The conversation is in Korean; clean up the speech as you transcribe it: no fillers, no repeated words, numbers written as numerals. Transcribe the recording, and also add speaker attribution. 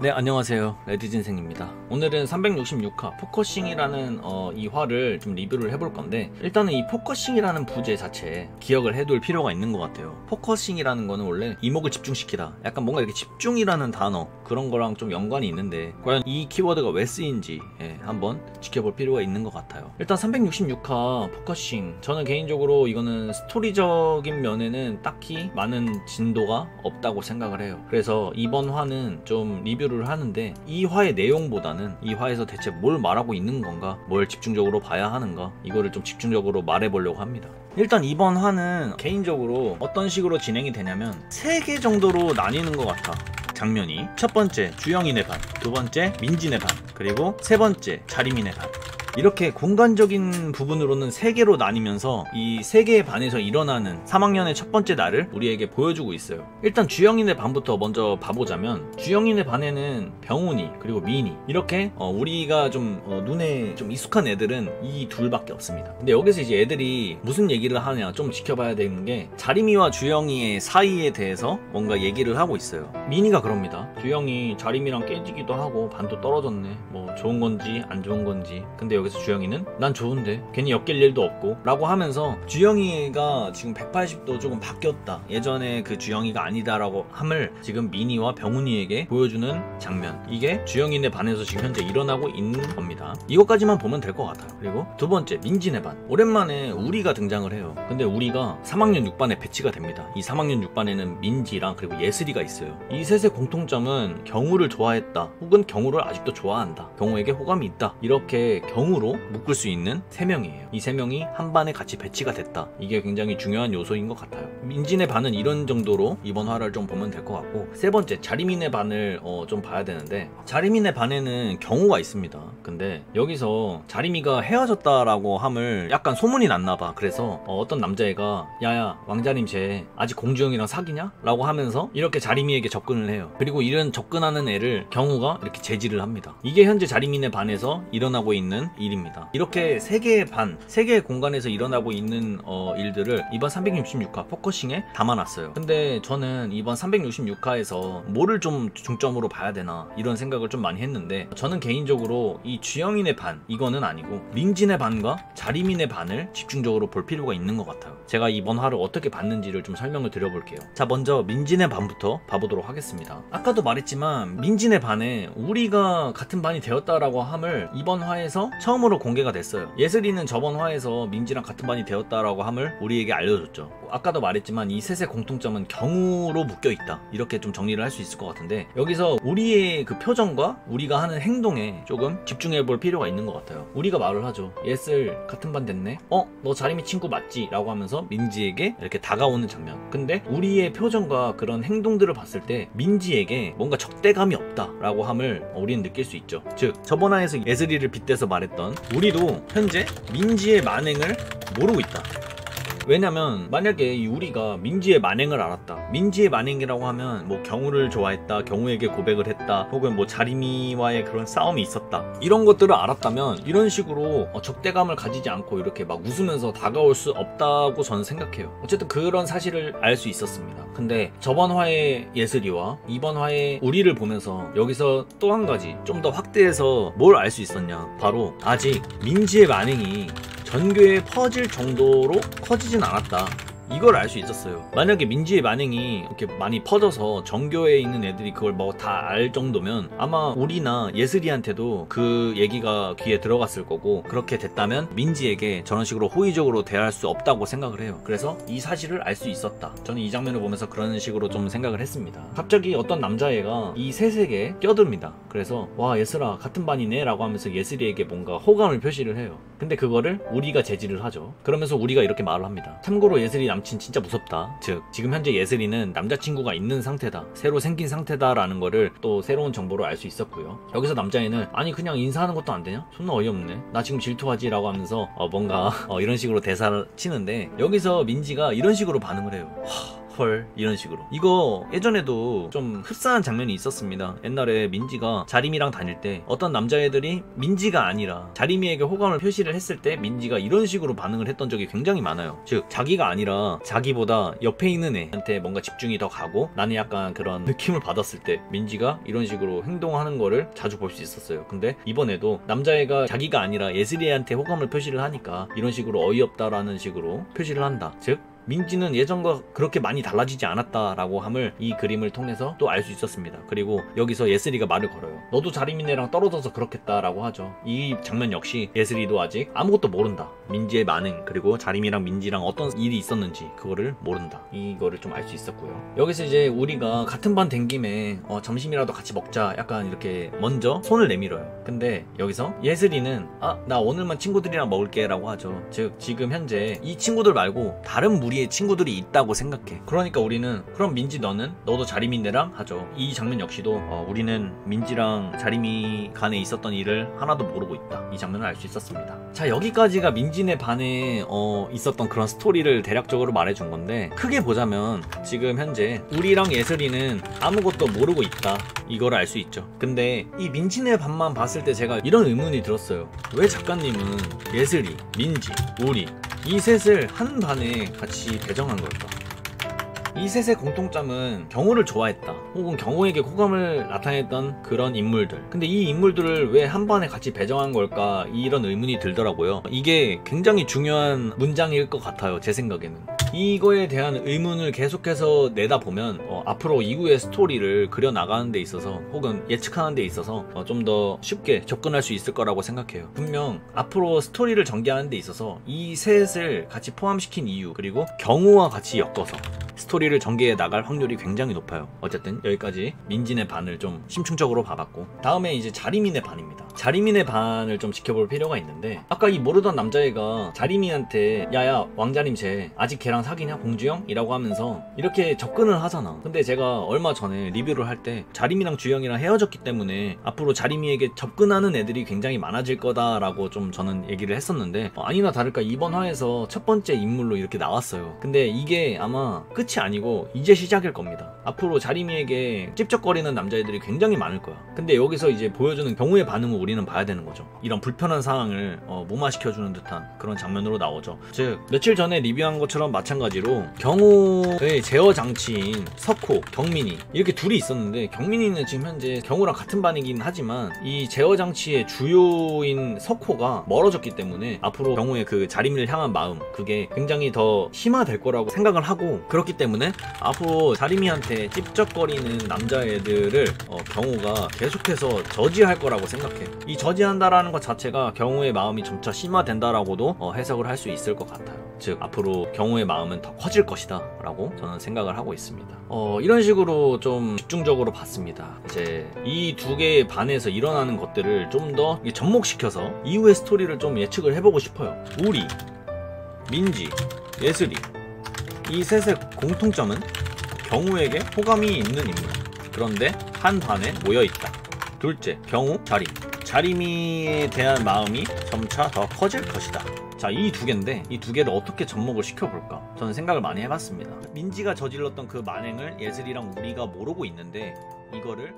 Speaker 1: 네, 안녕하세요. 레드진생입니다. 오늘은 366화 포커싱이라는 이 화를 좀 리뷰를 해볼 건데, 일단은 이 포커싱이라는 부제 자체에 기억을 해둘 필요가 있는 것 같아요. 포커싱이라는 거는 원래 이목을 집중시키다, 약간 뭔가 이렇게 집중이라는 단어, 그런 거랑 좀 연관이 있는데, 과연 이 키워드가 왜 쓰인지 한번 지켜볼 필요가 있는 것 같아요. 일단 366화 포커싱, 저는 개인적으로 이거는 스토리적인 면에는 딱히 많은 진도가 없다고 생각을 해요. 그래서 이번 화는 좀 리뷰를 하는데, 이 화의 내용보다는 이 화에서 대체 뭘 말하고 있는 건가, 뭘 집중적으로 봐야 하는가, 이거를 좀 집중적으로 말해보려고 합니다. 일단 이번 화는 개인적으로 어떤 식으로 진행이 되냐면 3개 정도로 나뉘는 것 같아. 장면이 첫 번째 주영인의 반, 두 번째 민진의 반, 그리고 세 번째 자리민의 반, 이렇게 공간적인 부분으로는 3개로 나뉘면서 이 3개의 반에서 일어나는 3학년의 첫 번째 날을 우리에게 보여주고 있어요. 일단 주영인의 반부터 먼저 봐보자면, 주영인의 반에는 병훈이 그리고 미인이, 이렇게 우리가 좀 눈에 좀 익숙한 애들은 이 둘밖에 없습니다. 근데 여기서 이제 애들이 무슨 얘기를 하냐 좀 지켜봐야 되는 게, 자림이와 주영이의 사이에 대해서 뭔가 얘기를 하고 있어요. 미인이가 그럽니다. 주영이 자림이랑 깨지기도 하고 반도 떨어졌네, 뭐 좋은 건지 안 좋은 건지. 근데 여기서 주영이는 난 좋은데 괜히 엮일 일도 없고 라고 하면서, 주영이가 지금 180도 조금 바뀌었다, 예전에 그 주영이가 아니다라고 함을 지금 미니와 병훈이에게 보여주는 장면, 이게 주영이네 반에서 지금 현재 일어나고 있는 겁니다. 이것까지만 보면 될 것 같아요. 그리고 두 번째 민진의 반, 오랜만에 우리가 등장을 해요. 근데 우리가 3학년 6반에 배치가 됩니다. 이 3학년 6반에는 민지랑 그리고 예슬이가 있어요. 이 셋의 공통점은 경우를 좋아했다, 혹은 경우를 아직도 좋아한다, 경우에게 호감이 있다, 이렇게 경우로 묶을 수 있는 3명이에요. 이 3명이 한 반에 같이 배치가 됐다, 이게 굉장히 중요한 요소인 것 같아요. 민진의 반은 이런 정도로 이번 화를 좀 보면 될 것 같고, 세 번째 자리민의 반을 좀 봐야 되는데, 자리민의 반에는 경우가 있습니다. 근데 여기서 자리미가 헤어졌다라고 함을 약간 소문이 났나봐. 그래서 어떤 남자애가 야야 왕자님 쟤 아직 공주형이랑 사귀냐? 라고 하면서 이렇게 자리미에게 접근을 해요. 그리고 이런 접근하는 애를 경우가 이렇게 제지를 합니다. 이게 현재 자리민의 반에서 일어나고 있는 일입니다. 이렇게 3개의 반, 3개의 공간에서 일어나고 있는 일들을 이번 366화 포커싱에 담아놨어요. 근데 저는 이번 366화에서 뭐를 좀 중점으로 봐야 되나, 이런 생각을 좀 많이 했는데, 저는 개인적으로 이 주영인의 반, 이거는 아니고 민진의 반과 자리민의 반을 집중적으로 볼 필요가 있는 것 같아요. 제가 이번 화를 어떻게 봤는지를 좀 설명을 드려볼게요. 자, 먼저 민진의 반부터 봐보도록 하겠습니다. 아까도 말했지만 민진의 반에 우리가 같은 반이 되었다라고 함을 이번 화에서 처음으로 공개가 됐어요. 예슬이는 저번 화에서 민지랑 같은 반이 되었다라고 함을 우리에게 알려줬죠. 아까도 말했지만 이 셋의 공통점은 경우로 묶여있다, 이렇게 좀 정리를 할 수 있을 것 같은데, 여기서 우리의 그 표정과 우리가 하는 행동에 조금 집중해볼 필요가 있는 것 같아요. 우리가 말을 하죠. 예슬 같은 반 됐네? 너 자리미 친구 맞지? 라고 하면서 민지에게 이렇게 다가오는 장면. 근데 우리의 표정과 그런 행동들을 봤을 때 민지에게 뭔가 적대감이 없다 라고 함을 우리는 느낄 수 있죠. 즉 저번 화에서 예슬이를 빗대서 말했던, 우리도 현재 민지의 만행을 모르고 있다. 왜냐면 만약에 이 우리가 민지의 만행을 알았다, 민지의 만행이라고 하면 뭐 경우를 좋아했다, 경우에게 고백을 했다, 혹은 뭐 자리미와의 그런 싸움이 있었다, 이런 것들을 알았다면 이런 식으로 적대감을 가지지 않고 이렇게 막 웃으면서 다가올 수 없다고 저는 생각해요. 어쨌든 그런 사실을 알 수 있었습니다. 근데 저번 화의 예슬이와 이번 화의 우리를 보면서 여기서 또 한 가지 좀 더 확대해서 뭘 알 수 있었냐, 바로 아직 민지의 만행이 전교에 퍼질 정도로 커지진 않았다, 이걸 알 수 있었어요. 만약에 민지의 만행이 이렇게 많이 퍼져서 전교에 있는 애들이 그걸 뭐 다 알 정도면 아마 우리나 예슬이한테도 그 얘기가 귀에 들어갔을 거고, 그렇게 됐다면 민지에게 저런 식으로 호의적으로 대할 수 없다고 생각을 해요. 그래서 이 사실을 알 수 있었다, 저는 이 장면을 보면서 그런 식으로 좀 생각을 했습니다. 갑자기 어떤 남자애가 이 셋에게 껴듭니다. 그래서 와 예슬아 같은 반이네 라고 하면서 예슬이에게 뭔가 호감을 표시를 해요. 근데 그거를 우리가 제지를 하죠. 그러면서 우리가 이렇게 말을 합니다. 참고로 예슬이 남친 진짜 무섭다, 즉 지금 현재 예슬이는 남자친구가 있는 상태다, 새로 생긴 상태다 라는 거를 또 새로운 정보로 알 수 있었고요. 여기서 남자애는 아니 그냥 인사하는 것도 안 되냐? 존나 어이없네, 나 지금 질투하지? 라고 하면서 뭔가 이런 식으로 대사를 치는데, 여기서 민지가 이런 식으로 반응을 해요. 헐 이런 식으로. 이거 예전에도 좀 흡사한 장면이 있었습니다. 옛날에 민지가 자림이랑 다닐 때 어떤 남자애들이 민지가 아니라 자림이에게 호감을 표시를 했을 때 민지가 이런 식으로 반응을 했던 적이 굉장히 많아요. 즉 자기가 아니라 자기보다 옆에 있는 애한테 뭔가 집중이 더 가고 나는 약간 그런 느낌을 받았을 때 민지가 이런 식으로 행동하는 거를 자주 볼 수 있었어요. 근데 이번에도 남자애가 자기가 아니라 예슬이한테 호감을 표시를 하니까 이런 식으로 어이없다라는 식으로 표시를 한다. 즉 민지는 예전과 그렇게 많이 달라지지 않았다라고 함을 이 그림을 통해서 또 알 수 있었습니다. 그리고 여기서 예슬이가 말을 걸어요. 너도 자리민애랑 떨어져서 그렇겠다라고 하죠. 이 장면 역시 예슬이도 아직 아무것도 모른다. 민지의 반응 그리고 자림이랑 민지랑 어떤 일이 있었는지 그거를 모른다. 이거를 좀 알 수 있었고요. 여기서 이제 우리가 같은 반 된 김에 점심이라도 같이 먹자 약간 이렇게 먼저 손을 내밀어요. 근데 여기서 예슬이는 나 오늘만 친구들이랑 먹을게 라고 하죠. 즉 지금 현재 이 친구들 말고 다른 무리의 친구들이 있다고 생각해. 그러니까 우리는 그럼 민지 너도 자리민네랑 하죠. 이 장면 역시도 우리는 민지랑 자리미 간에 있었던 일을 하나도 모르고 있다. 이 장면을 알 수 있었습니다. 자 여기까지가 민지네 반에 있었던 그런 스토리를 대략적으로 말해준 건데 크게 보자면 지금 현재 우리랑 예슬이는 아무것도 모르고 있다. 이걸 알 수 있죠. 근데 이 민지네 반만 봤을 때 제가 이런 의문이 들었어요. 왜 작가님은 예슬이, 민지, 우리 이 셋을 한 반에 같이 배정한 걸까? 이 셋의 공통점은 경호를 좋아했다 혹은 경호에게 호감을 나타냈던 그런 인물들. 근데 이 인물들을 왜 한 반에 같이 배정한 걸까 이런 의문이 들더라고요. 이게 굉장히 중요한 문장일 것 같아요. 제 생각에는 이거에 대한 의문을 계속해서 내다보면 앞으로 이후의 스토리를 그려나가는 데 있어서 혹은 예측하는 데 있어서 좀 더 쉽게 접근할 수 있을 거라고 생각해요. 분명 앞으로 스토리를 전개하는 데 있어서 이 셋을 같이 포함시킨 이유 그리고 경우와 같이 엮어서 스토리를 전개해 나갈 확률이 굉장히 높아요. 어쨌든 여기까지 민진의 반을 좀 심층적으로 봐봤고 다음에 이제 자리민의 반입니다. 자리민의 반을 좀 지켜볼 필요가 있는데 아까 이 모르던 남자애가 자리민한테 야야 왕자님 쟤 아직 걔랑 사귀냐 공주형? 이라고 하면서 이렇게 접근을 하잖아. 근데 제가 얼마 전에 리뷰를 할 때 자리미랑 주영이랑 헤어졌기 때문에 앞으로 자리미에게 접근하는 애들이 굉장히 많아질 거다라고 좀 저는 얘기를 했었는데 아니나 다를까 이번 화에서 첫 번째 인물로 이렇게 나왔어요. 근데 이게 아마 끝이 아니고 이제 시작일 겁니다. 앞으로 자리미에게 찝쩍거리는 남자애들이 굉장히 많을 거야. 근데 여기서 이제 보여주는 경우의 반응을 우리는 봐야 되는 거죠. 이런 불편한 상황을 무마시켜주는 듯한 그런 장면으로 나오죠. 즉 며칠 전에 리뷰한 것처럼 마찬가지로 경호의 제어 장치인 석호, 경민이 이렇게 둘이 있었는데 경민이는 지금 현재 경호랑 같은 반이긴 하지만 이 제어 장치의 주요인 석호가 멀어졌기 때문에 앞으로 경호의 그 자리미를 향한 마음 그게 굉장히 더 심화될 거라고 생각을 하고 그렇기 때문에 앞으로 자리미한테 찝쩍거리는 남자애들을 경호가 계속해서 저지할 거라고 생각해. 이 저지한다라는 것 자체가 경호의 마음이 점차 심화된다라고도 해석을 할 수 있을 것 같아요. 즉 앞으로 경호의 마음은 더 커질 것이다 라고 저는 생각을 하고 있습니다. 이런 식으로 좀 집중적으로 봤습니다. 이제 이 두 개의 반에서 일어나는 것들을 좀 더 접목시켜서 이후의 스토리를 좀 예측을 해보고 싶어요. 우리, 민지, 예슬이 이 셋의 공통점은 경우에게 호감이 있는 인물. 그런데 한 반에 모여있다. 둘째, 경우, 자림. 자림이에 대한 마음이 점차 더 커질 것이다. 자, 이 두 개인데 이 두 개를 어떻게 접목을 시켜볼까? 저는 생각을 많이 해봤습니다. 민지가 저질렀던 그 만행을 예슬이랑 우리가 모르고 있는데 이거를